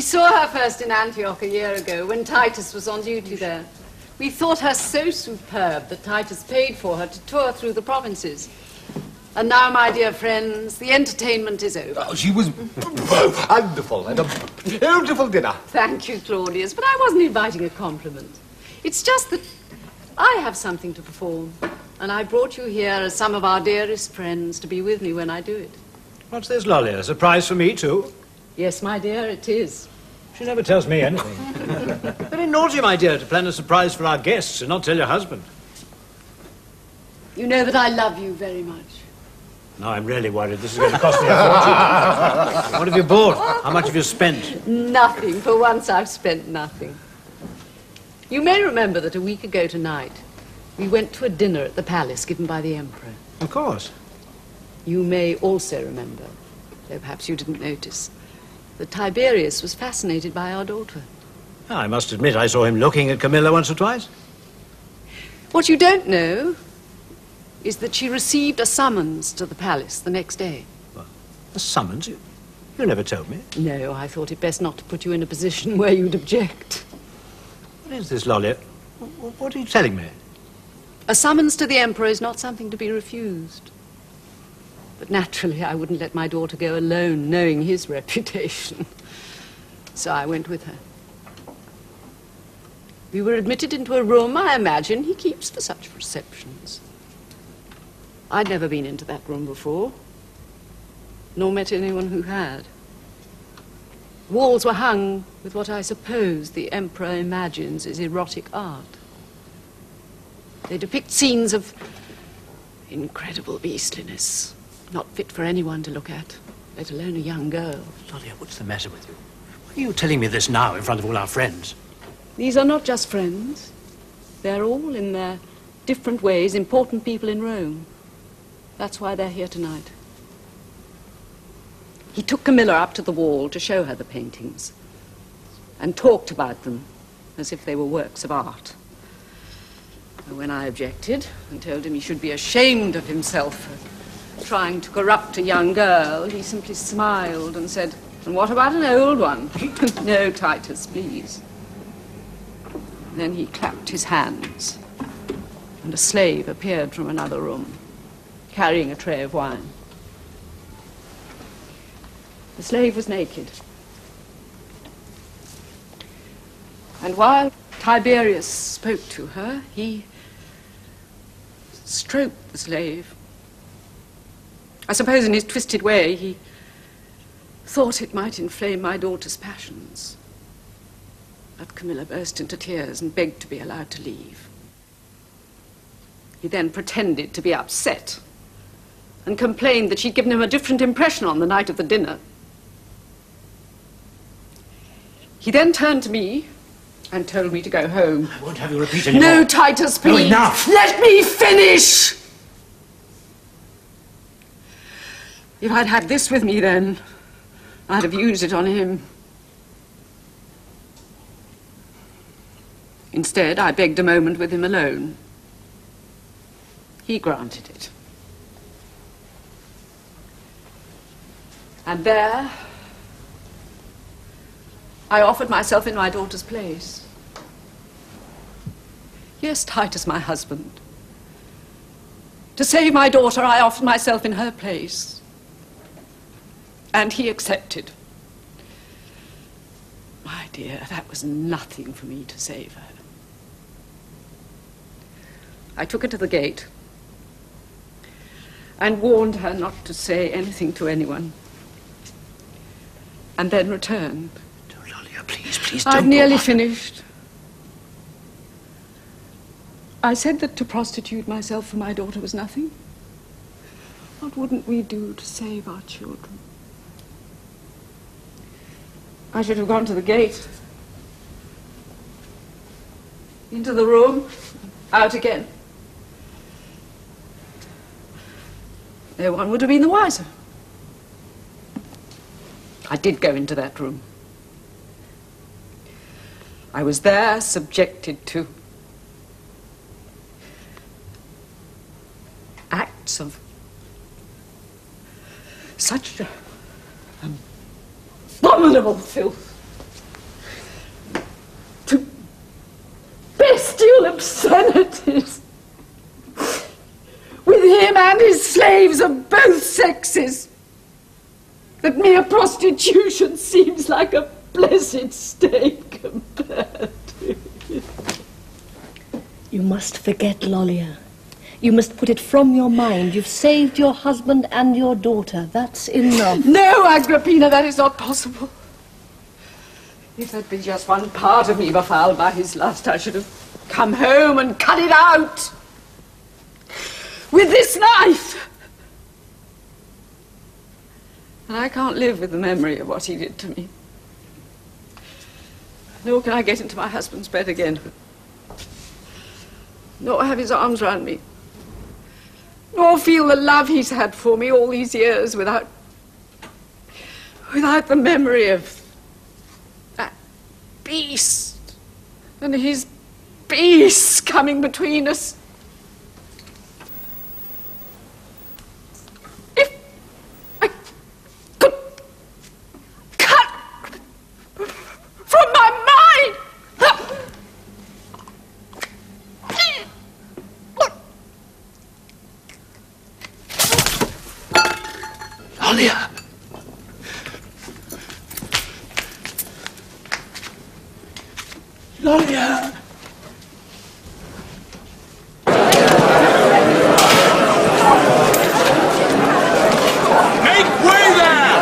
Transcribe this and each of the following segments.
We saw her first in Antioch a year ago when Titus was on duty there. We thought her so superb that Titus paid for her to tour through the provinces. And now, my dear friends, the entertainment is over. Oh, she was wonderful and a beautiful dinner. Thank you, Claudius, but I wasn't inviting a compliment. It's just that I have something to perform, and I brought you here as some of our dearest friends to be with me when I do it. What's this, Lolly? A surprise for me, too? Yes, my dear, it is. She never tells me anything. Very naughty, my dear, to plan a surprise for our guests and not tell your husband. You know that I love you very much. Now I'm really worried. This is going to cost me a fortune. What have you bought? How much have you spent? Nothing. For once I've spent nothing. You may remember that a week ago tonight, we went to a dinner at the palace given by the Emperor. Of course. You may also remember, though perhaps you didn't notice, that Tiberius was fascinated by our daughter. I must admit I saw him looking at Camilla once or twice. What you don't know is that she received a summons to the palace the next day. What? A summons? You never told me. No, I thought it best not to put you in a position where you'd object. What is this, Lolly? What are you telling me? A summons to the Emperor is not something to be refused. But naturally, I wouldn't let my daughter go alone, knowing his reputation. So I went with her. We were admitted into a room I imagine he keeps for such receptions. I'd never been into that room before, nor met anyone who had. Walls were hung with what I suppose the Emperor imagines is erotic art. They depict scenes of incredible beastliness, not fit for anyone to look at, let alone a young girl. Lolly, what's the matter with you? Why are you telling me this now in front of all our friends? These are not just friends. They're all, in their different ways, important people in Rome. That's why they're here tonight. He took Camilla up to the wall to show her the paintings and talked about them as if they were works of art. And when I objected and told him he should be ashamed of himself for trying to corrupt a young girl, he simply smiled and said, "And what about an old one?" "No, Titus, please." Then he clapped his hands, and a slave appeared from another room, carrying a tray of wine. The slave was naked. And while Tiberius spoke to her, he stroked the slave. I suppose in his twisted way, he thought it might inflame my daughter's passions. But Camilla burst into tears and begged to be allowed to leave. He then pretended to be upset and complained that she'd given him a different impression on the night of the dinner. He then turned to me and told me to go home. I won't have you repeat anymore. No, Titus, please. No, enough. Let me finish! If I'd had this with me then, I'd have used it on him. Instead, I begged a moment with him alone. He granted it. And there, I offered myself in my daughter's place. Yes, Titus, my husband. To save my daughter, I offered myself in her place. And he accepted. My dear, that was nothing for me to save her. I took her to the gate and warned her not to say anything to anyone, and then returned. Oh, Lolly, please don't. I've nearly finished. I said that to prostitute myself for my daughter was nothing. What wouldn't we do to save our children? I should have gone to the gate, into the room, out again. No one would have been the wiser. I did go into that room. I was there subjected to acts of such abominable filth. obscenities. With him and his slaves of both sexes. That mere prostitution seems like a blessed state compared to it. You must forget Lollia. You must put it from your mind. You've saved your husband and your daughter. That's enough. No, Agrippina, that is not possible. If there'd been just one part of me befouled by his lust, I should have come home and cut it out. With this knife. And I can't live with the memory of what he did to me. Nor can I get into my husband's bed again. Nor have his arms round me. Nor feel the love he's had for me all these years without the memory of that beast and his beast coming between us. If I could cut from my mind Lollia! Lollia! Make way there!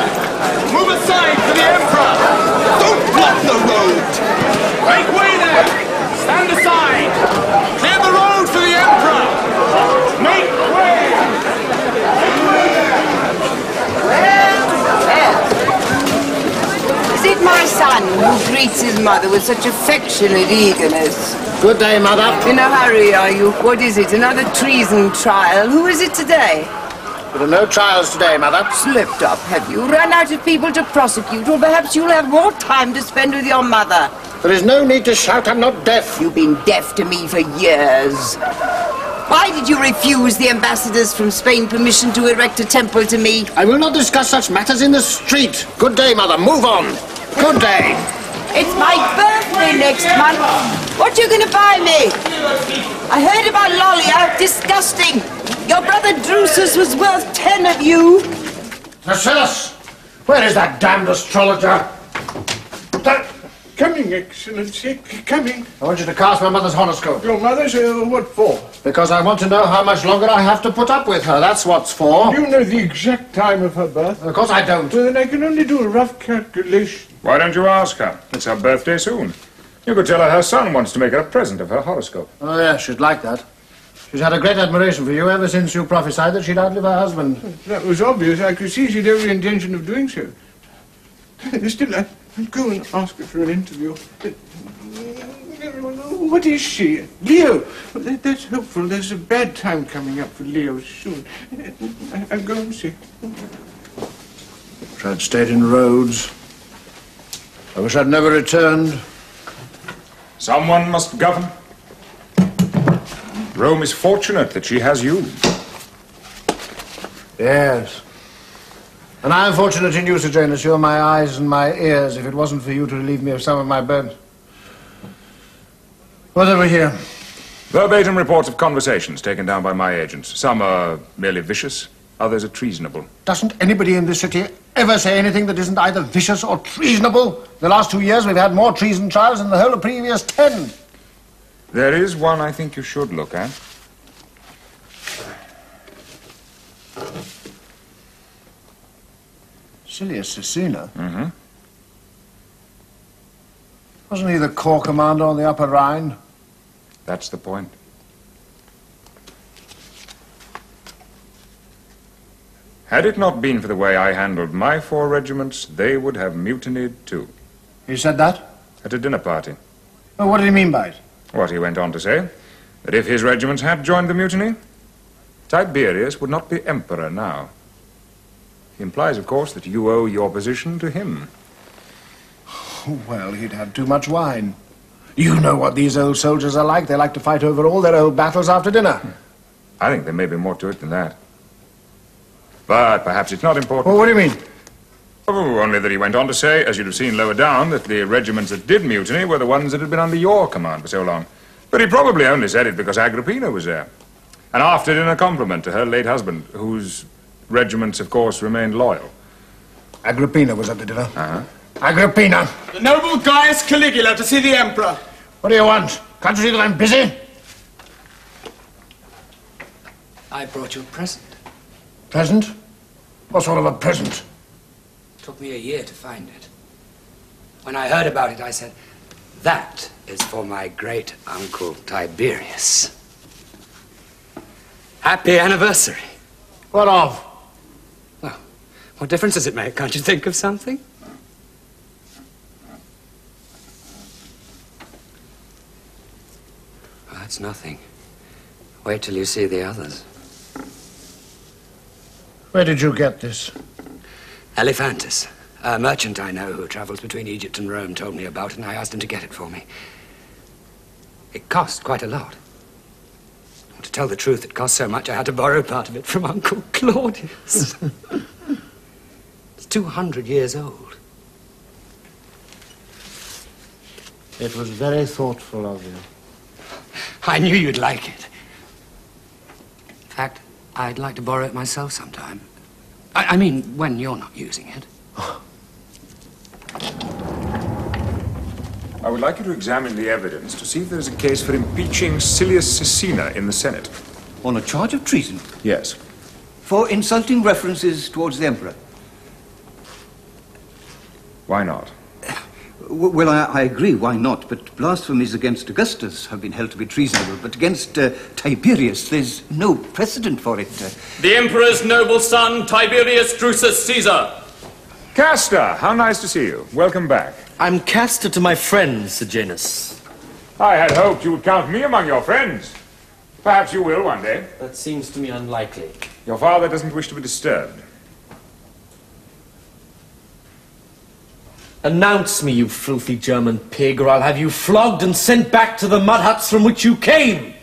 Move aside for the Emperor! Don't block the road! Make way there! Stand aside! Clear the road for the Emperor! Make way! Is it my son who greets his mother with such affectionate eagerness? Good day, Mother. In a hurry, are you? What is it, another treason trial? Who is it today? There are no trials today, Mother. Slipped up, have you? Run out of people to prosecute, or perhaps you'll have more time to spend with your mother. There is no need to shout. I'm not deaf. You've been deaf to me for years. Why did you refuse the ambassadors from Spain permission to erect a temple to me? I will not discuss such matters in the street. Good day, Mother. Move on. Good day. It's my birthday next month. What are you going to buy me? I heard about Lollia. Disgusting. Your brother Drusus was worth 10 of you. Marcellus! Where is that damned astrologer? Coming, Excellency, coming. I want you to cast my mother's horoscope. Your mother's? What for? Because I want to know how much longer I have to put up with her. That's what's for. Do you know the exact time of her birth? Of course I don't. Well, then I can only do a rough calculation. Why don't you ask her? It's her birthday soon. You could tell her son wants to make her a present of her horoscope. Oh, yeah, she'd like that. She's had a great admiration for you ever since you prophesied that she'd outlive her husband. That was obvious. I could see she'd every intention of doing so. Still, I'll go and ask her for an interview. What is she? Leo! That's hopeful. There's a bad time coming up for Leo soon. I'll go and see. If I'd stayed in Rhodes, I wish I'd never returned. Someone must govern. Rome is fortunate that she has you. Yes. And I'm fortunate in you, Sejanus. You're my eyes and my ears, if it wasn't for you to relieve me of some of my burden. What have we here? Verbatim reports of conversations taken down by my agents. Some are merely vicious, others are treasonable. Doesn't anybody in this city ever say anything that isn't either vicious or treasonable? The last 2 years we've had more treason trials than the whole of previous 10. There is one I think you should look at. Silius Cicina? Mm-hmm. Wasn't he the corps commander on the Upper Rhine? That's the point. Had it not been for the way I handled my 4 regiments, they would have mutinied too. He said that? At a dinner party. Well, what did he mean by it? What he went on to say, that if his regiments had joined the mutiny, Tiberius would not be emperor now. He implies, of course, that you owe your position to him. Well, he'd had too much wine. You know what these old soldiers are like. They like to fight over all their old battles after dinner. I think there may be more to it than that. But perhaps it's not important. Well, what do you mean? Oh, only that he went on to say, as you'd have seen lower down, that the regiments that did mutiny were the ones that had been under your command for so long. But he probably only said it because Agrippina was there. And after dinner compliment to her late husband, whose regiments, of course, remained loyal. Agrippina was at the dinner. Uh-huh. Agrippina! The noble Gaius Caligula to see the Emperor. What do you want? Can't you see that I'm busy? I brought you a present. Present? What sort of a present? Took me a year to find it. When I heard about it, I said, that is for my great uncle Tiberius. Happy anniversary. What of? Well, what difference does it make? Can't you think of something? Oh, that's nothing. Wait till you see the others. Where did you get this? Elephantis. A merchant I know who travels between Egypt and Rome told me about it, and I asked him to get it for me. It cost quite a lot. And to tell the truth, it cost so much I had to borrow part of it from Uncle Claudius. It's 200 years old. It was very thoughtful of you. I knew you'd like it. In fact, I'd like to borrow it myself sometime. I mean, when you're not using it. I would like you to examine the evidence to see if there's a case for impeaching Silius Caecina in the Senate. On a charge of treason? Yes. For insulting references towards the Emperor? Why not? Well, I agree, why not? But blasphemies against Augustus have been held to be treasonable, but against Tiberius, there's no precedent for it. The Emperor's noble son, Tiberius Drusus Caesar. Castor, how nice to see you. Welcome back. I'm Castor to my friend, Sejanus. I had hoped you would count me among your friends. Perhaps you will one day. That seems to me unlikely. Your father doesn't wish to be disturbed. Announce me, you filthy German pig, or I'll have you flogged and sent back to the mud huts from which you came!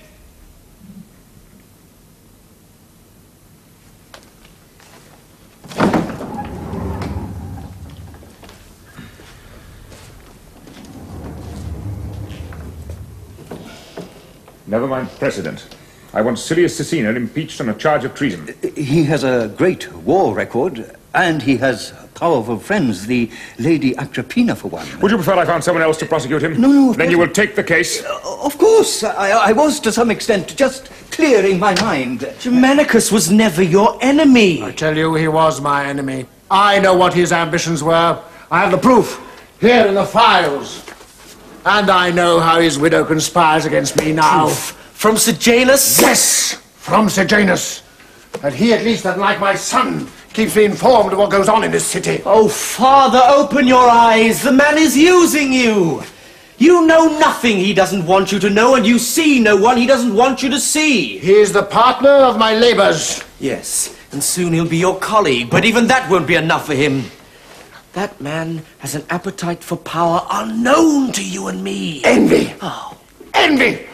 Never mind precedent. I want Silius Caecina impeached on a charge of treason. He has a great war record, and he has powerful friends, the Lady Agrippina, for one. Would you prefer I found someone else to prosecute him? No. Then you will take the case? Of course. I was, to some extent, just clearing my mind. Germanicus was never your enemy. I tell you, he was my enemy. I know what his ambitions were. I have the proof here in the files. And I know how his widow conspires against me now. Proof? From Sejanus? Yes, from Sejanus. And he, at least, unlike my son, keeps me informed of what goes on in this city. Oh, Father, open your eyes. The man is using you. You know nothing he doesn't want you to know, and you see no one he doesn't want you to see. He is the partner of my labors. Yes, and soon he'll be your colleague, but even that won't be enough for him. That man has an appetite for power unknown to you and me. Envy. Oh. Envy.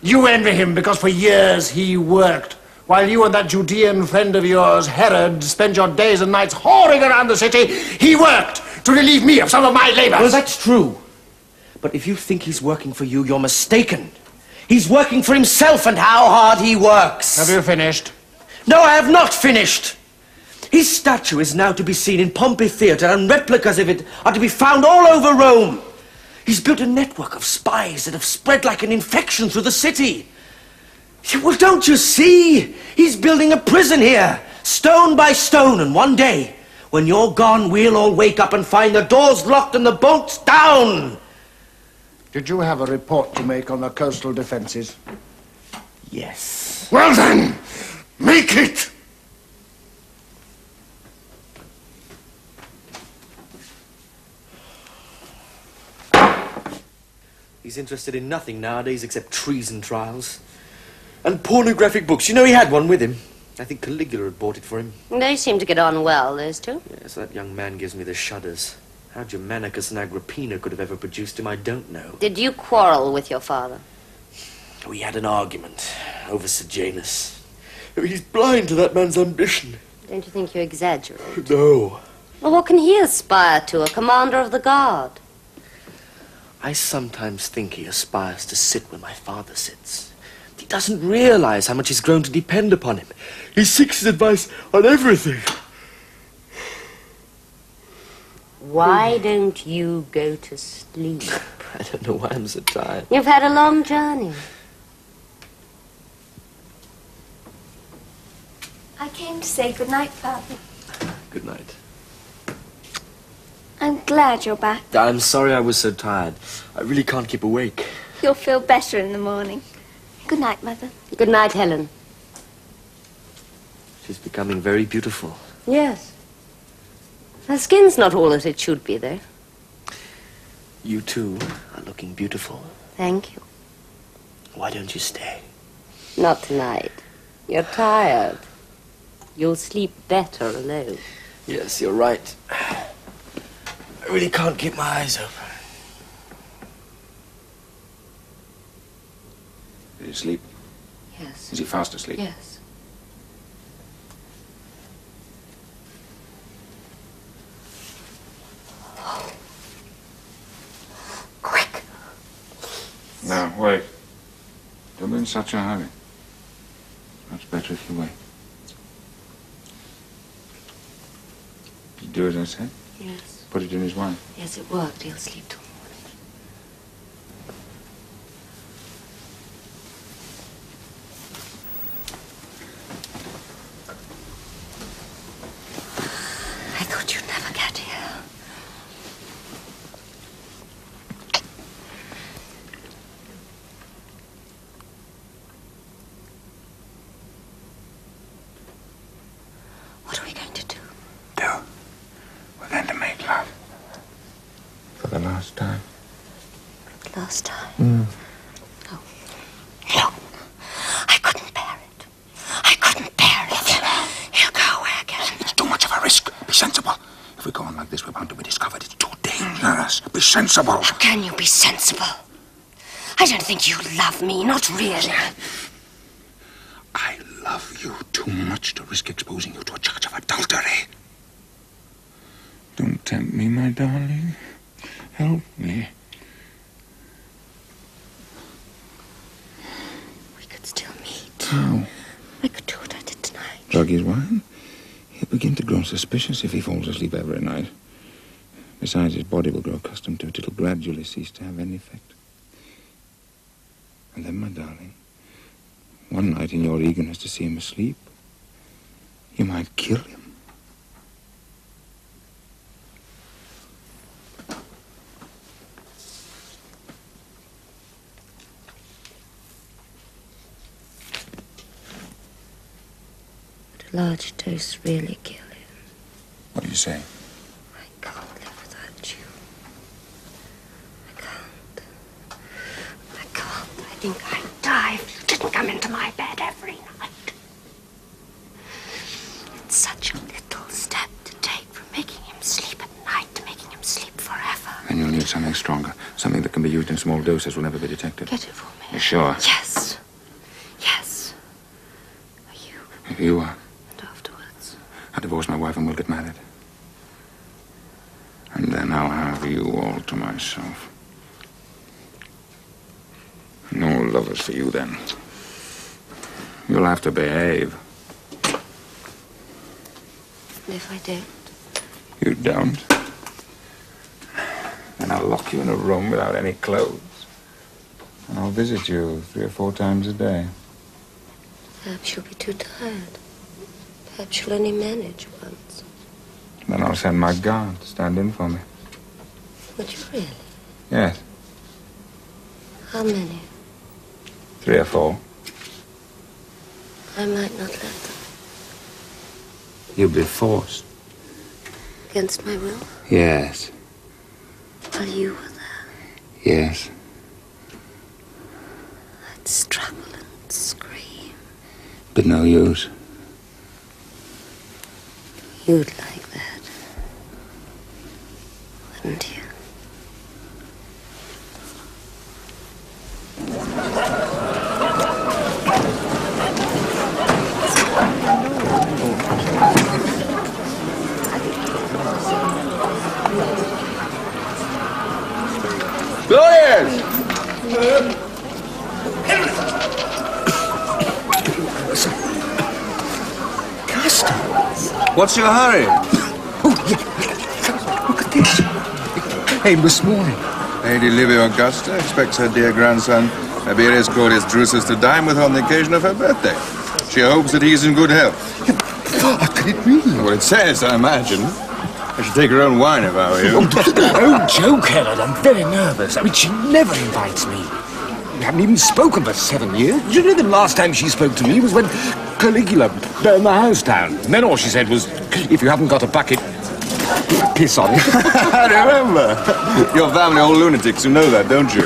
You envy him because for years he worked, while you and that Judean friend of yours, Herod, spent your days and nights whoring around the city. He worked to relieve me of some of my labors. Well, that's true. But if you think he's working for you, you're mistaken. He's working for himself, and how hard he works. Have you finished? No, I have not finished. His statue is now to be seen in Pompey Theatre, and replicas of it are to be found all over Rome. He's built a network of spies that have spread like an infection through the city. Well, don't you see? He's building a prison here, stone by stone, and one day, when you're gone, we'll all wake up and find the doors locked and the bolts down. Did you have a report to make on the coastal defenses? Yes. Well then, make it! He's interested in nothing nowadays except treason trials. And pornographic books. You know, he had one with him. I think Caligula had bought it for him. They seem to get on well, those two. Yes, that young man gives me the shudders. How Germanicus and Agrippina could have ever produced him, I don't know. Did you quarrel with your father? We had an argument over Sejanus. He's blind to that man's ambition. Don't you think you exaggerate? No. Well, what can he aspire to, a commander of the guard? I sometimes think he aspires to sit where my father sits. He doesn't realize how much he's grown to depend upon him. He seeks his advice on everything. Why don't you go to sleep? I don't know why I'm so tired. You've had a long journey. I came to say good night, Father. Good night. I'm glad you're back. I'm sorry I was so tired. I really can't keep awake. You'll feel better in the morning. Good night, Mother. Good night, Helen. She's becoming very beautiful. Yes. Her skin's not all that it should be, though. You too are looking beautiful. Thank you. Why don't you stay? Not tonight. You're tired. You'll sleep better alone. Yes, you're right. I really can't keep my eyes open. Did he sleep? Yes. Is he fast asleep? Yes. Quick. No, wait. Don't be in such a hurry. It's much better if you wait. Did you do as I said? Yes. Put it in his wine. Yes, it worked. He'll sleep till morning. I thought you'd never get here. What are we going to do? We're going to make love. For the last time. Last time? Mm. Oh. No. I couldn't bear it. I couldn't bear it. He'll go away again. It's too much of a risk. Be sensible. If we go on like this, we're bound to be discovered. It's too dangerous. Be sensible. How can you be sensible? I don't think you love me, not really. I love you too much to risk exposing you to a charge of adultery. Don't tempt me, my darling. Help me. We could still meet. How? I could do what I did tonight. Drug his wine? He'll begin to grow suspicious if he falls asleep every night. Besides, his body will grow accustomed to it. It'll gradually cease to have any effect. And then, my darling, one night in your eagerness to see him asleep, you might kill him. Would a large dose really kill him? What do you say? I can't live without you. I can't. I think I'd die if you didn't come into my bed every night. It's such a little step to take from making him sleep at night to making him sleep forever. Then you'll need something stronger. Something that can be used in small doses will never be detected. Get it for me. You sure? Yes. Yes. Are you? If you are. And afterwards? I'll divorce my wife and we'll get married. And then I'll have you all to myself. No lovers for you then. You'll have to behave. And if I don't? You don't. Then I'll lock you in a room without any clothes. And I'll visit you 3 or 4 times a day. Perhaps you'll be too tired. Perhaps you'll only manage once. Then I'll send my guard to stand in for me. Would you really? Yes. How many? 3 or 4. I might not let them. You'll be forced. Against my will? Yes. While you were there? Yes. I'd struggle and scream. But no use. You'd like that. Wouldn't you? Gloria! What's your hurry? Oh, yeah. Look at this. Came this morning. Lady Livia Augusta expects her dear grandson, Tiberius Claudius Drusus, to dine with her on the occasion of her birthday. She hopes that he is in good health. What can it mean? Well, it says, I imagine. I should take her own wine if I were you. Oh, Joe Kellogg, I'm very nervous. I mean, she never invites me. We haven't even spoken for 7 years. Do you know the last time she spoke to me was when Caligula burned the house down? And then all she said was, if you haven't got a bucket, piss on it. I remember. Your family all lunatics, you know that, don't you?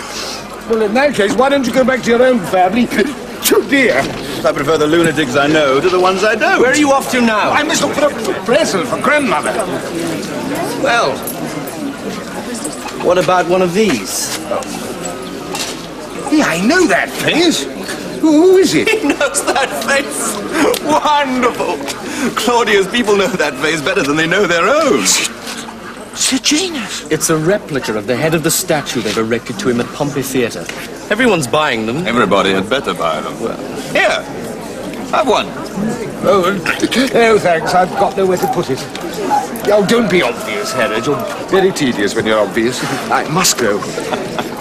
Well, in that case, why don't you go back to your own family? Too dear. I prefer the lunatics I know to the ones I don't. Where are you off to now? I must look for a present for grandmother. Well, what about one of these? Yeah, I know that face. Who is it? He knows that face. Wonderful. Claudius, people know that face better than they know their own. Sejanus. It's a replica of the head of the statue they've erected to him at Pompey Theatre. Everyone's buying them. Everybody had better buy them. Well, here, have one. Oh, no, thanks. I've got nowhere to put it. Oh, don't be obvious, Herod. You're very tedious when you're obvious. I must go.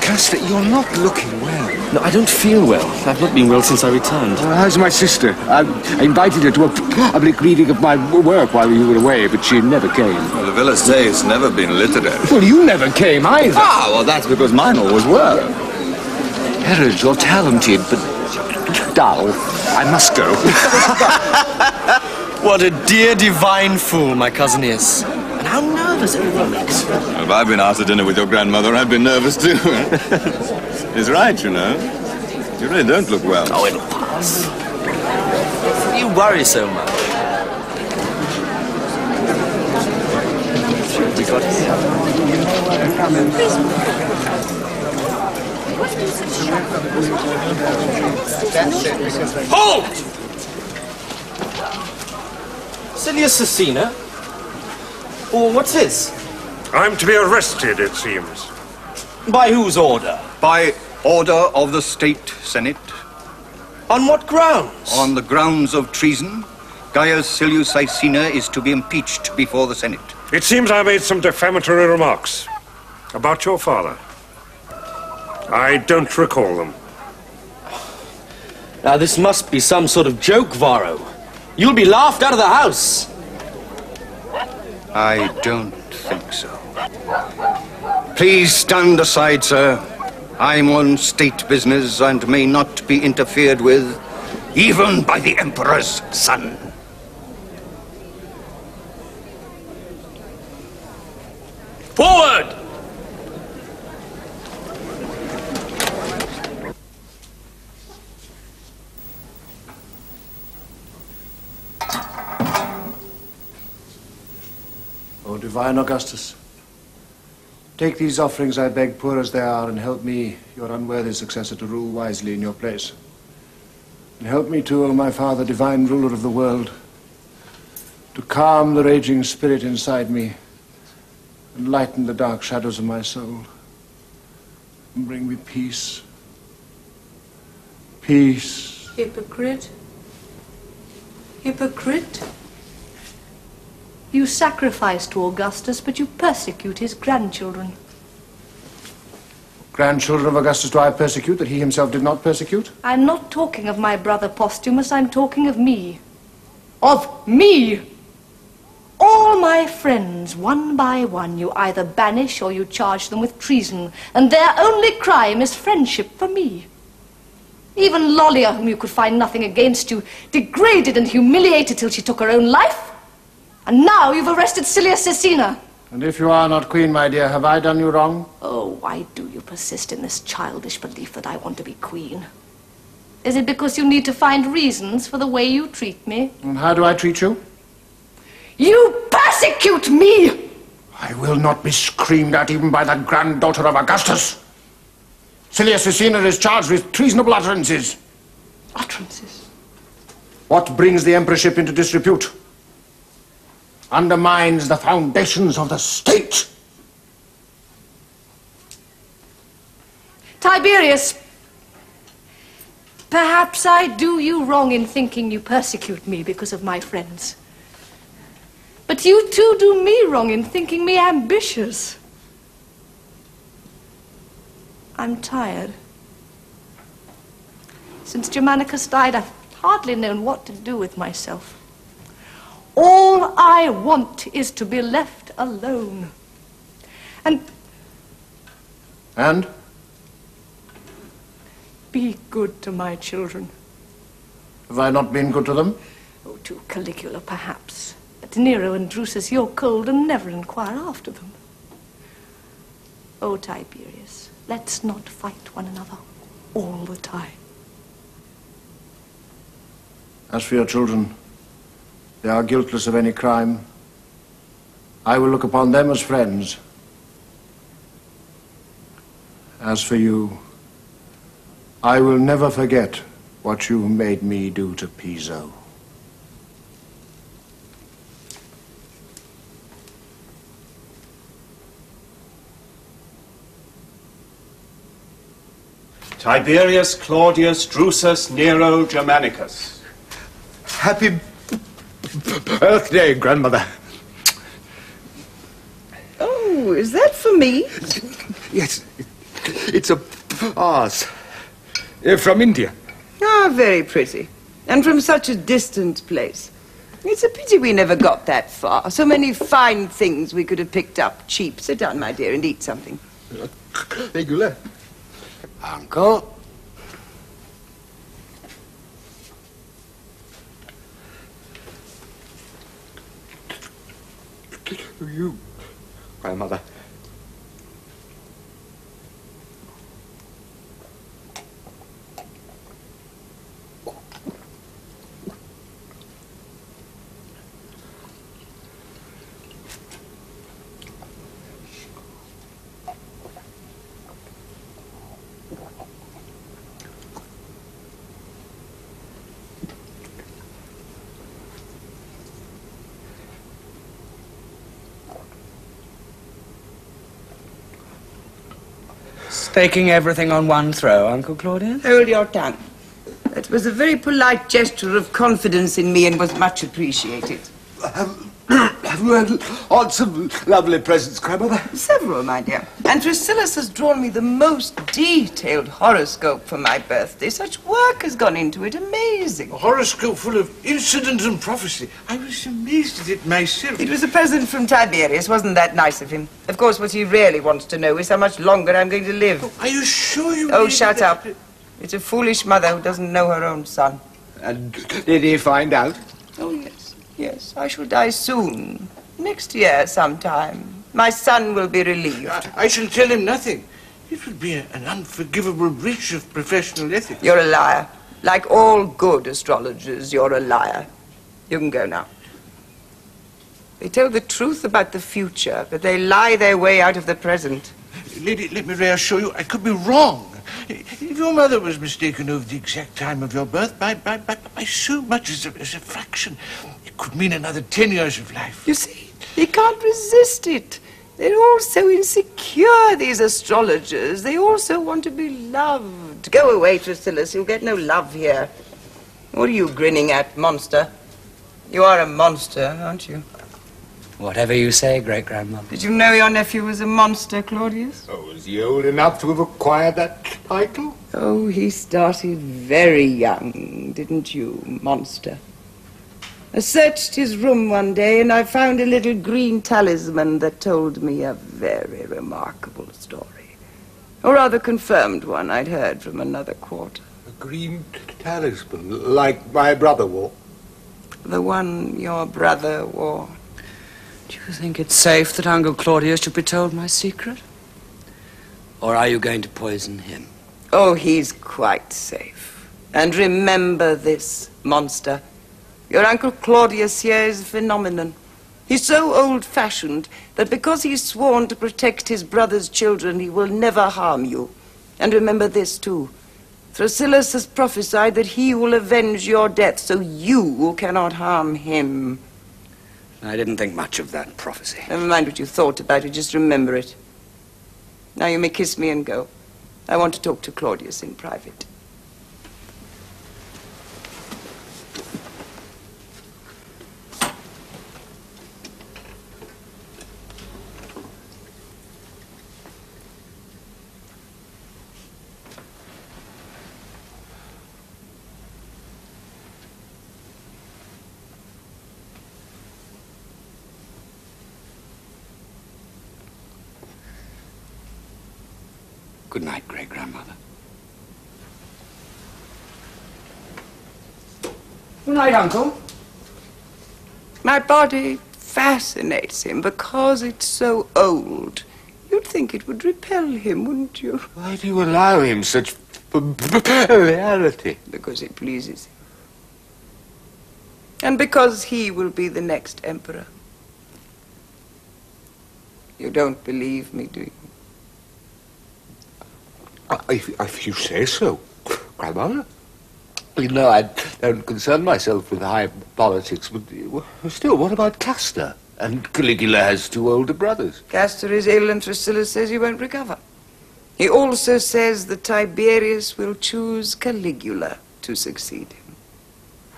Custer, you're not looking well. No, I don't feel well. I've not been well since I returned. How's my sister? I invited her to a public reading of my work while you were away, but she never came. Well, the villas say it's never been literary. Well, you never came either. Ah, well, that's because mine always were. Herod, you're talented, but dull. I must go. What a dear divine fool my cousin is. And how nervous everything makes. Well, if I'd been asked to dinner with your grandmother, I'd been nervous too. He's right, you know. You really don't look well. Oh, it'll pass. You worry so much. We got Halt! Silius Cecina? Oh, what's this? I'm to be arrested, it seems. By whose order? By order of the State Senate. On what grounds? On the grounds of treason, Gaius Silius Caecina is to be impeached before the Senate. It seems I made some defamatory remarks about your father. I don't recall them. Now, this must be some sort of joke, Varro. You'll be laughed out of the house. I don't think so. Please stand aside, sir. I'm on state business and may not be interfered with, even by the Emperor's son. Forward! O divine Augustus, take these offerings, I beg, poor as they are, and help me, your unworthy successor, to rule wisely in your place. And help me too, O my Father, divine ruler of the world, to calm the raging spirit inside me and lighten the dark shadows of my soul and bring me peace. Peace. Hypocrite. Hypocrite. You sacrifice to Augustus, but you persecute his grandchildren. Grandchildren of Augustus do I persecute that he himself did not persecute? I'm not talking of my brother Posthumus, I'm talking of me. Of me! All my friends, one by one, you either banish or you charge them with treason, and their only crime is friendship for me. Even Lollia, whom you could find nothing against you, degraded and humiliated till she took her own life. And now you've arrested Silius Caecina. And if you are not queen, my dear, have I done you wrong? Oh, why do you persist in this childish belief that I want to be queen? Is it because you need to find reasons for the way you treat me? And how do I treat you? You persecute me! I will not be screamed at even by the granddaughter of Augustus. Silius Caecina is charged with treasonable utterances. Utterances? What brings the emperorship into disrepute? Undermines the foundations of the state. Tiberius, perhaps I do you wrong in thinking you persecute me because of my friends. But you too do me wrong in thinking me ambitious. I'm tired. Since Germanicus died, I've hardly known what to do with myself. All I want is to be left alone. And be good to my children. Have I not been good to them? Oh, to Caligula, perhaps. But Nero and Drusus, you're cold and never inquire after them. Oh, Tiberius, let's not fight one another all the time. As for your children, they are guiltless of any crime. I will look upon them as friends. As for you, I will never forget what you made me do to Piso. Tiberius, Claudius, Drusus, Nero, Germanicus. Happy birthday, Grandmother. Oh, is that for me? Yes, it's a vase. From India. Ah, very pretty. And from such a distant place. It's a pity we never got that far. So many fine things we could have picked up cheap. Sit down, my dear, and eat something. Thank you, Uncle? You, Grandmother. Taking everything on one throw, Uncle Claudius? Hold your tongue. It was a very polite gesture of confidence in me and was much appreciated. Have you had lots of lovely presents, Grandmother? Several, my dear. And Priscillus has drawn me the most detailed horoscope for my birthday. Such work has gone into it. Amazing. A horoscope full of incident and prophecy. I was amazed at it myself. It was a present from Tiberius. Wasn't that nice of him? Of course, what he really wants to know is how much longer I'm going to live. Oh, are you sure you... Oh, shut up. It's a foolish mother who doesn't know her own son. And did he find out? Oh, yes. Yes, I shall die soon. Next year sometime. My son will be relieved. I shall tell him nothing. It would be an unforgivable breach of professional ethics. You're a liar. Like all good astrologers, you're a liar. You can go now. They tell the truth about the future, but they lie their way out of the present. Lady, let me reassure you, I could be wrong. If your mother was mistaken over the exact time of your birth, by so much as a fraction, it could mean another 10 years of life. You see, they can't resist it. They're all so insecure, these astrologers. They also want to be loved. Go away, Priscillus. You'll get no love here. What are you grinning at, monster? You are a monster, aren't you? Whatever you say, great-grandmother. Did you know your nephew was a monster, Claudius? Oh, was he old enough to have acquired that title? Oh, he started very young, didn't you, monster? I searched his room one day and I found a little green talisman that told me a very remarkable story. Or rather confirmed one I'd heard from another quarter. A green talisman, like my brother wore? The one your brother wore. Do you think it's safe that Uncle Claudius should be told my secret? Or are you going to poison him? Oh, he's quite safe. And remember this, monster. Your Uncle Claudius here is a phenomenon. He's so old-fashioned that because he's sworn to protect his brother's children, he will never harm you. And remember this, too. Thrasyllus has prophesied that he will avenge your death, so you cannot harm him. I didn't think much of that prophecy. Never mind what you thought about it, just remember it. Now you may kiss me and go. I want to talk to Claudius in private. Good night, great-grandmother. Good night, Uncle. My body fascinates him because it's so old. You'd think it would repel him, wouldn't you? Why do you allow him such familiarity? Because it pleases him. And because he will be the next emperor. You don't believe me, do you? If you say so, Grandmother. You know, I don't concern myself with high politics, but still, what about Castor? And Caligula has 2 older brothers. Castor is ill and Priscilla says he won't recover. He also says that Tiberius will choose Caligula to succeed him.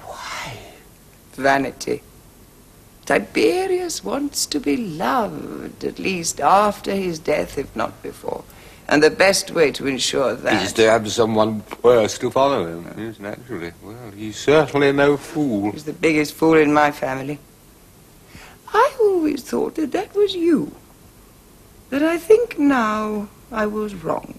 Why? Vanity. Tiberius wants to be loved, at least after his death, if not before. And the best way to ensure that is to have someone worse to follow him. Yes, naturally. Well, he's certainly no fool. He's the biggest fool in my family. I always thought that that was you. But I think now I was wrong.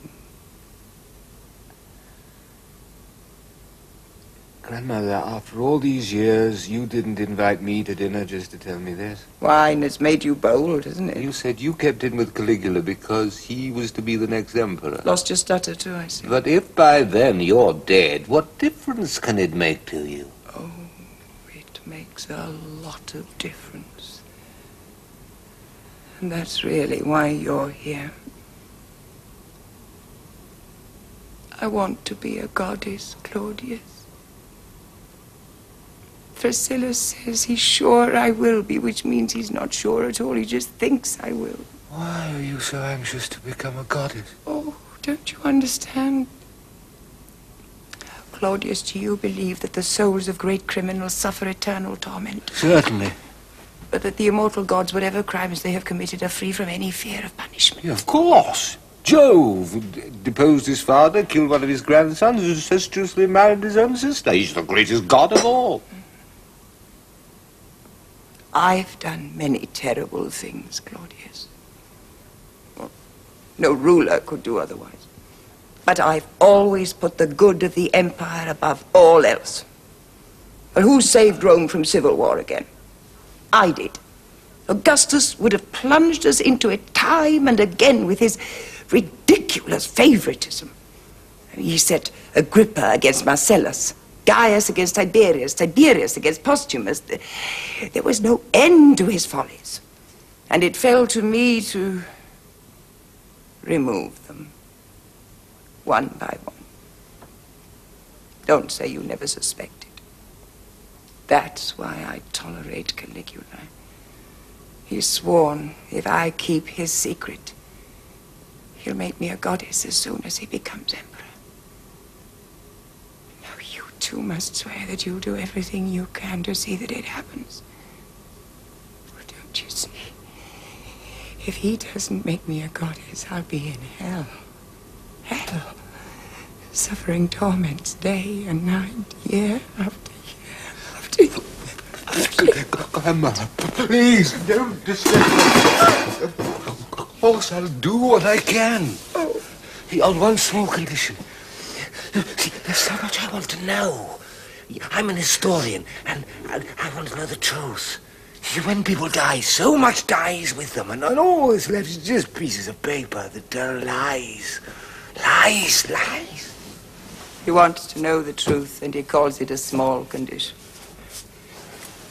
Grandmother, after all these years, you didn't invite me to dinner just to tell me this. Wine has made you bold, hasn't it? You said you kept in with Caligula because he was to be the next emperor. Lost your stutter too, I see. But if by then you're dead, what difference can it make to you? Oh, it makes a lot of difference. And that's really why you're here. I want to be a goddess, Claudius. Priscilla says he's sure I will be, which means he's not sure at all. He just thinks I will. Why are you so anxious to become a goddess? Oh, don't you understand? Claudius, do you believe that the souls of great criminals suffer eternal torment? Certainly. But that the immortal gods, whatever crimes they have committed, are free from any fear of punishment? Yeah, of course. Jove deposed his father, killed one of his grandsons, incestuously married his own sister. He's the greatest god of all. I've done many terrible things, Claudius. Well, no ruler could do otherwise. But I've always put the good of the empire above all else. And who saved Rome from civil war again? I did. Augustus would have plunged us into it time and again with his ridiculous favoritism. He set Agrippa against Marcellus, Gaius against Tiberius, Tiberius against Postumus. There was no end to his follies. And it fell to me to remove them, one by one. Don't say you never suspected. That's why I tolerate Caligula. He's sworn if I keep his secret, he'll make me a goddess as soon as he becomes emperor. You too must swear that you'll do everything you can to see that it happens. Well, don't you see? If he doesn't make me a goddess, I'll be in hell. Hell. Suffering torments day and night, year after year after year. Grandmother, please, don't disturb me. Of course, I'll do what I can. Oh. On one small condition. See, there's so much I want to know. I'm an historian, and I want to know the truth. See, when people die, so much dies with them, and all that's left is just pieces of paper that tell lies. Lies, lies. He wants to know the truth, and he calls it a small condition.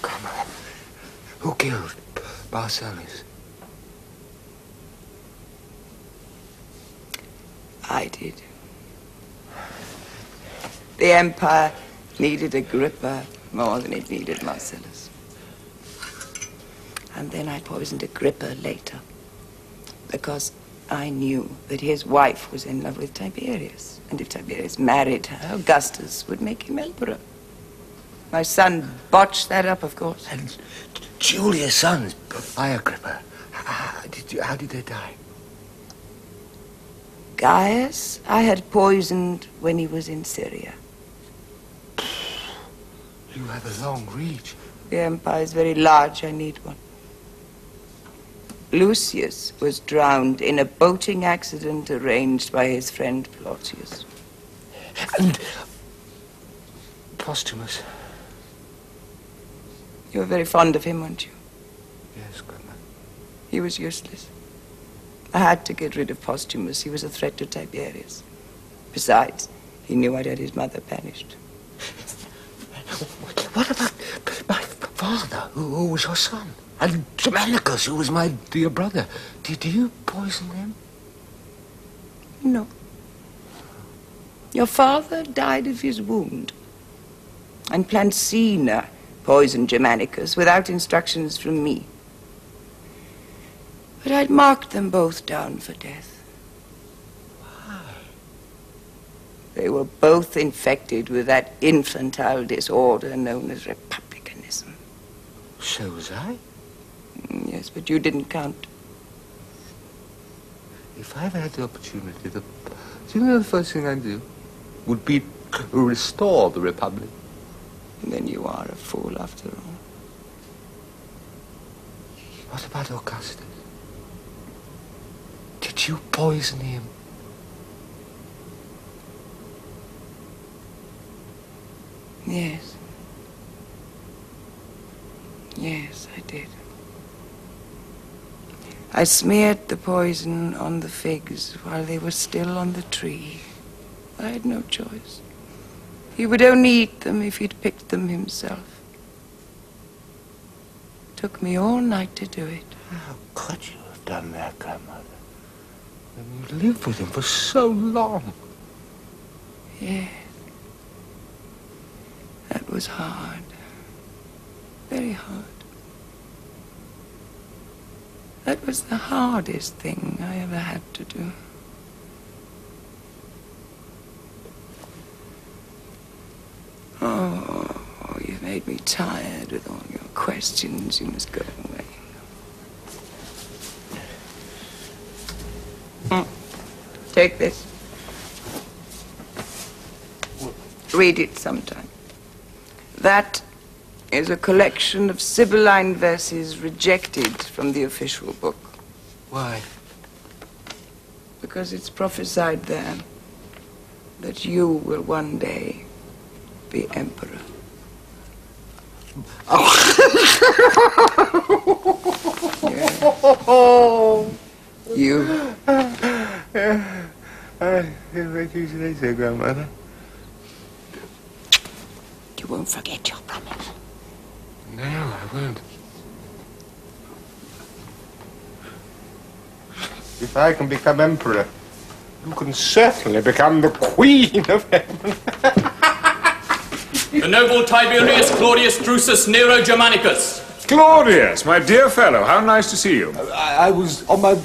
Come on. Who killed Marcellus? I did. The empire needed Agrippa more than it needed Marcellus. And then I poisoned Agrippa later, because I knew that his wife was in love with Tiberius. And if Tiberius married her, Augustus would make him emperor. My son botched that up, of course. And Julia's sons, by Agrippa, how did they die? Gaius, I had poisoned when he was in Syria. You have a long reach. The empire is very large. I need one. Lucius was drowned in a boating accident arranged by his friend Plautius. And Posthumus? You were very fond of him, weren't you? Yes, Grandma. He was useless. I had to get rid of Posthumus. He was a threat to Tiberius. Besides, he knew I'd had his mother banished. What about my father, who was your son? And Germanicus, who was my dear brother? Did you poison them? No. Your father died of his wound. And Plancina poisoned Germanicus without instructions from me. But I'd marked them both down for death. Why? They were both infected with that infantile disorder known as republicanism. So was I? Yes, but you didn't count. If I ever had the opportunity, do you know the first thing I'd do would be to restore the Republic? Then you are a fool after all. What about Augustus? Did you poison him? Yes. Yes, I did. I smeared the poison on the figs while they were still on the tree. I had no choice. He would only eat them if he'd picked them himself. It took me all night to do it. How could you have done that, Grandmother? And you lived with him for so long. Yes. That was hard. Very hard. That was the hardest thing I ever had to do. Oh, you've made me tired with all your questions. You must go away. Take this. Read it sometime. That is a collection of Sibylline verses rejected from the official book. Why? Because it's prophesied there that you will one day be emperor. Oh. You. I what you say so, Grandmother. You won't forget your promise. No, I won't. If I can become emperor, you can certainly become the queen of heaven. The noble Tiberius Claudius Drusus Nero Germanicus. Claudius, my dear fellow, how nice to see you. I was on my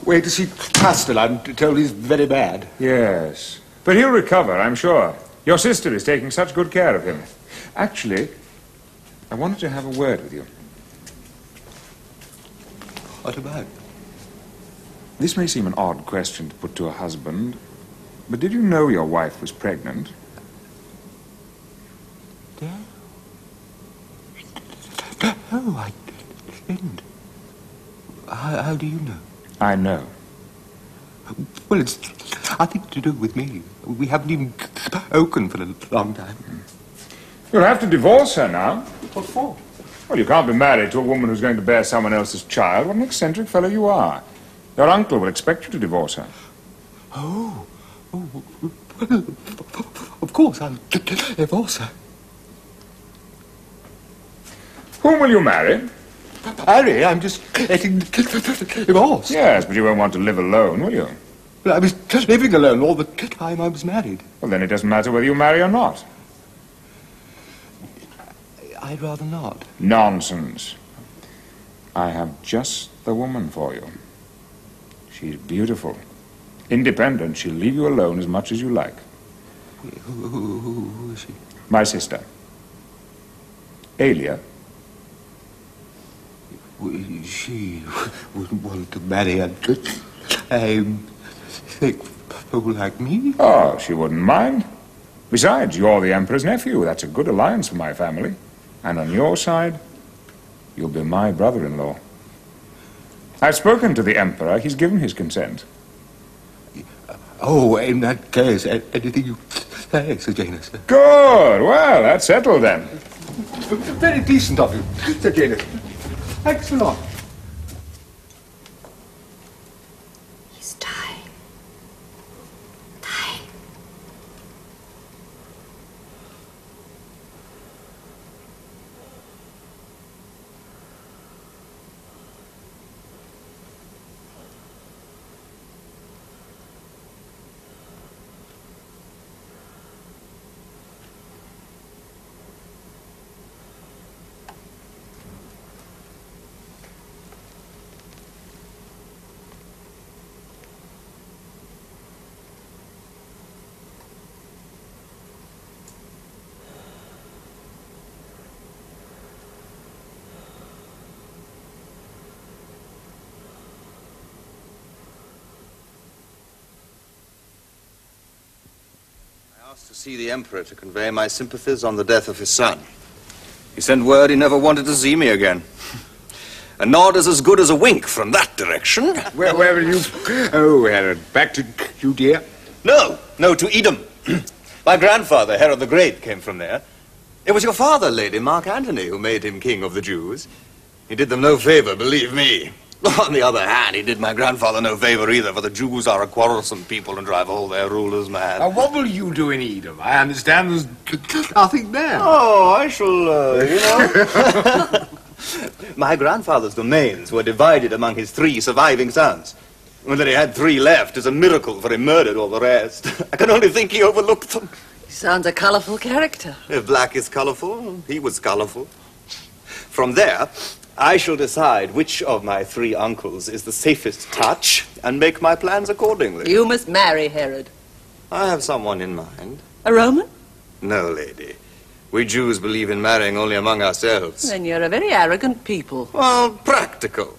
way to see Castellan, told he's very bad. Yes, but he'll recover, I'm sure. Your sister is taking such good care of him. Actually, I wanted to have a word with you. What about? This may seem an odd question to put to a husband, but did you know your wife was pregnant? No, I didn't. How do you know? I know. Well, it's nothing to do with me. We haven't even spoken for a long time. You'll have to divorce her now. What for? Well, you can't be married to a woman who's going to bear someone else's child. What an eccentric fellow you are. Your uncle will expect you to divorce her. Oh, well, of course I'll divorce her. Whom will you marry? Harry, I'm just getting divorced. Yes, but you won't want to live alone, will you? Well, I was just living alone all the time I was married. Well, then it doesn't matter whether you marry or not. I'd rather not. Nonsense. I have just the woman for you. She's beautiful. Independent. She'll leave you alone as much as you like. Who is she? My sister. Alia. She wouldn't want to marry a thick fool like me. Oh, she wouldn't mind. Besides, you're the Emperor's nephew. That's a good alliance for my family. And on your side, you'll be my brother-in-law. I've spoken to the Emperor. He's given his consent. Oh, in that case, anything you say, Sir Janus. Good. Well, that's settled then. Very decent of you, Sir Janus. Thanks a lot. He's dying. Dying. To see the Emperor to convey my sympathies on the death of his son. He sent word he never wanted to see me again. A nod is as good as a wink from that direction. Where will you... Oh, Herod, back to Judea? No, to Edom. My grandfather, Herod the Great, came from there. It was your father, Lady Mark Antony, who made him king of the Jews. He did them no favor, believe me. On the other hand, he did my grandfather no favor either, for the Jews are a quarrelsome people and drive all their rulers mad. Now, what will you do in Edom? I understand there's nothing there. Oh, I shall, My grandfather's domains were divided among his 3 surviving sons. And that he had 3 left is a miracle, for he murdered all the rest. I can only think he overlooked them. He sounds a colourful character. If black is colourful, he was colourful. From there, I shall decide which of my 3 uncles is the safest touch and make my plans accordingly. You must marry Herod. I have someone in mind. A Roman? No, lady. We Jews believe in marrying only among ourselves. Then you're a very arrogant people. Well, practical.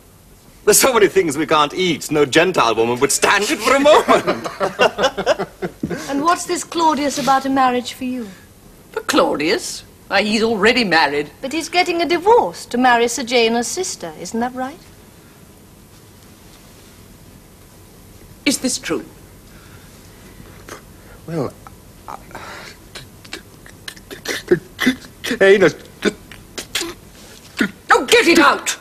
There's so many things we can't eat. No Gentile woman would stand it for a moment. And what's this Claudius about a marriage for you? For Claudius? Why, he's already married. But he's getting a divorce to marry Sejanus' sister, isn't that right? Is this true? Well, Janus... Oh, get it out!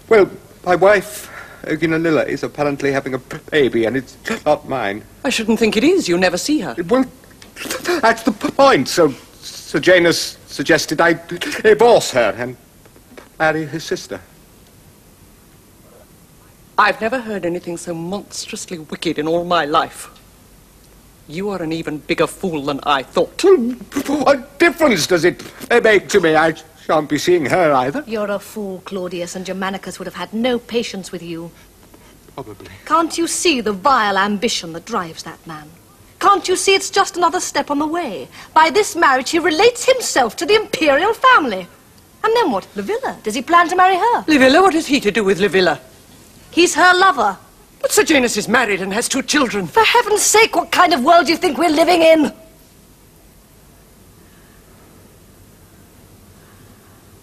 Well, my wife, Oginanilla, is apparently having a baby, and it's not mine. I shouldn't think it is. You never see her. Well, that's the point. So Janus suggested I divorce her and marry his sister. I've never heard anything so monstrously wicked in all my life. You are an even bigger fool than I thought. What difference does it make to me? I shan't be seeing her either. You're a fool, Claudius, and Germanicus would have had no patience with you. Probably. Can't you see the vile ambition that drives that man? Can't you see it's just another step on the way? By this marriage, he relates himself to the imperial family. And then what? Livilla? Does he plan to marry her? Livilla? What has he to do with Livilla? He's her lover. But Sejanus is married and has 2 children. For heaven's sake, what kind of world do you think we're living in?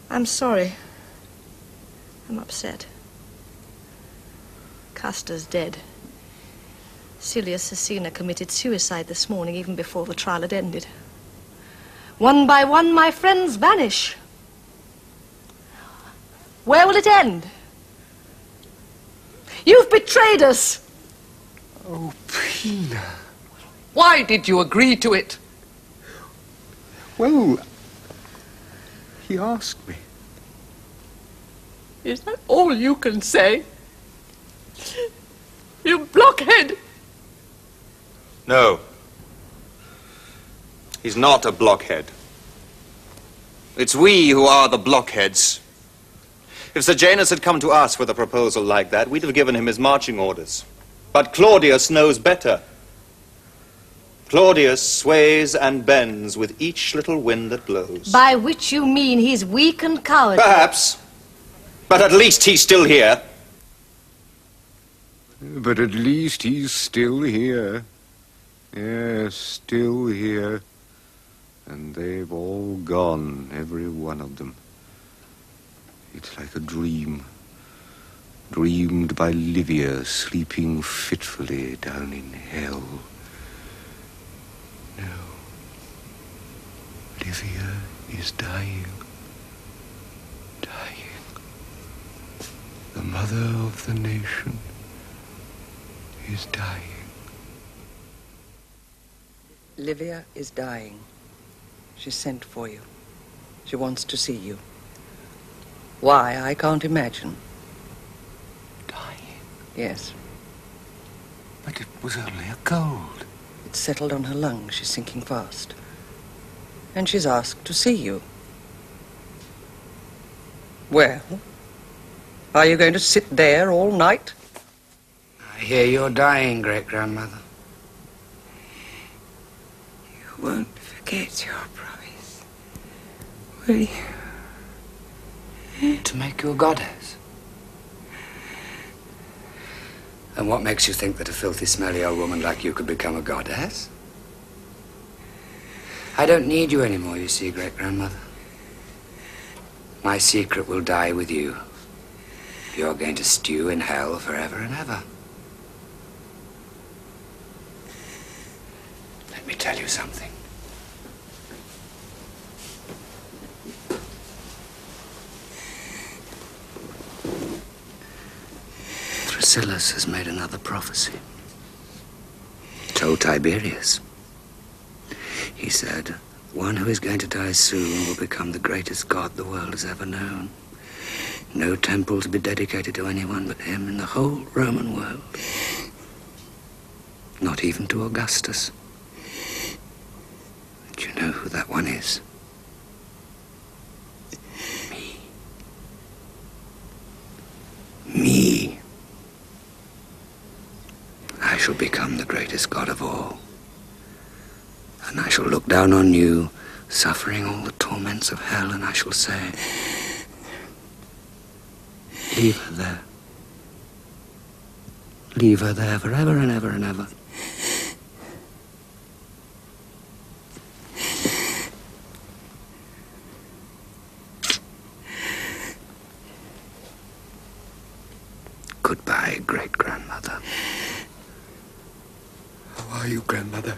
I'm sorry. I'm upset. Castor's dead. Silius Cecina committed suicide this morning, even before the trial had ended. One by one, my friends vanish. Where will it end? You've betrayed us! Oh, Pina. Why did you agree to it? Well, he asked me. Is that all you can say? You blockhead! No. He's not a blockhead. It's we who are the blockheads. If Sejanus had come to us with a proposal like that, we'd have given him his marching orders. But Claudius knows better. Claudius sways and bends with each little wind that blows. By which you mean he's weak and cowardly. Perhaps. But at least he's still here. But at least he's still here. Yes, still here. And they've all gone, every one of them. It's like a dream. dreamed by Livia sleeping fitfully down in hell. No. Livia is dying. Dying. The mother of the nation is dying. Livia is dying. She sent for you. She wants to see you. Why, I can't imagine. Dying? Yes. But it was only a cold. It's settled on her lungs. She's sinking fast. And she's asked to see you. Well, are you going to sit there all night? I hear you're dying, great-grandmother. You won't forget your promise, will you? To make you a goddess? And what makes you think that a filthy, smelly old woman like you could become a goddess? I don't need you anymore, you see, great-grandmother. My secret will die with you. You're going to stew in hell forever and ever. Let me tell you something. Thrasylus has made another prophecy. Told Tiberius. He said, one who is going to die soon will become the greatest god the world has ever known. No temple to be dedicated to anyone but him in the whole Roman world. Not even to Augustus. Do you know who that one is? Me. Me. I shall become the greatest god of all. And I shall look down on you, suffering all the torments of hell, and I shall say, leave her there. Leave her there forever and ever and ever. Goodbye, great-grandmother. How are you, grandmother?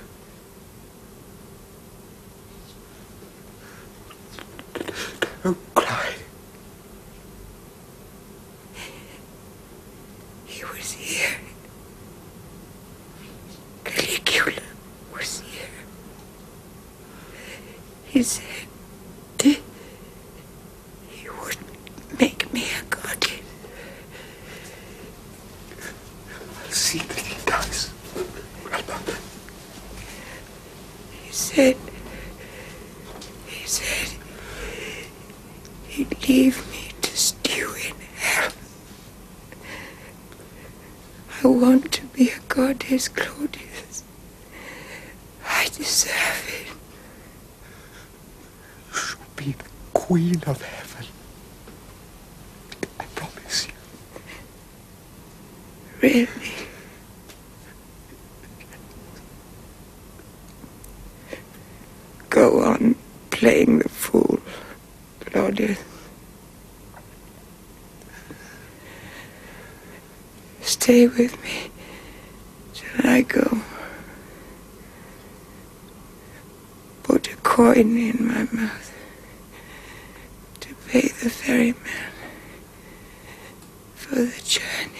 Don't cry. He was here. Caligula was here. He said he would make me a goddess. I'll see that he does, grandmother. He said he'd leave me to stew in hell. I want to be a goddess, Claudius. I deserve it. You shall be the queen of heaven. I promise you. Really? Go on playing the fool, Claudius. Stay with me till I go. Put a coin in my mouth to pay the ferryman for the journey.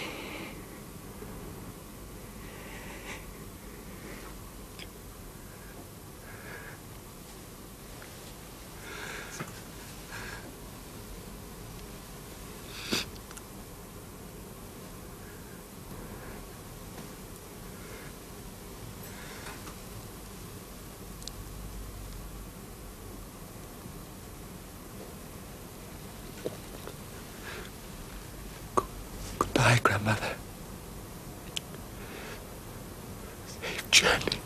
Goodbye, grandmother. Safe journey.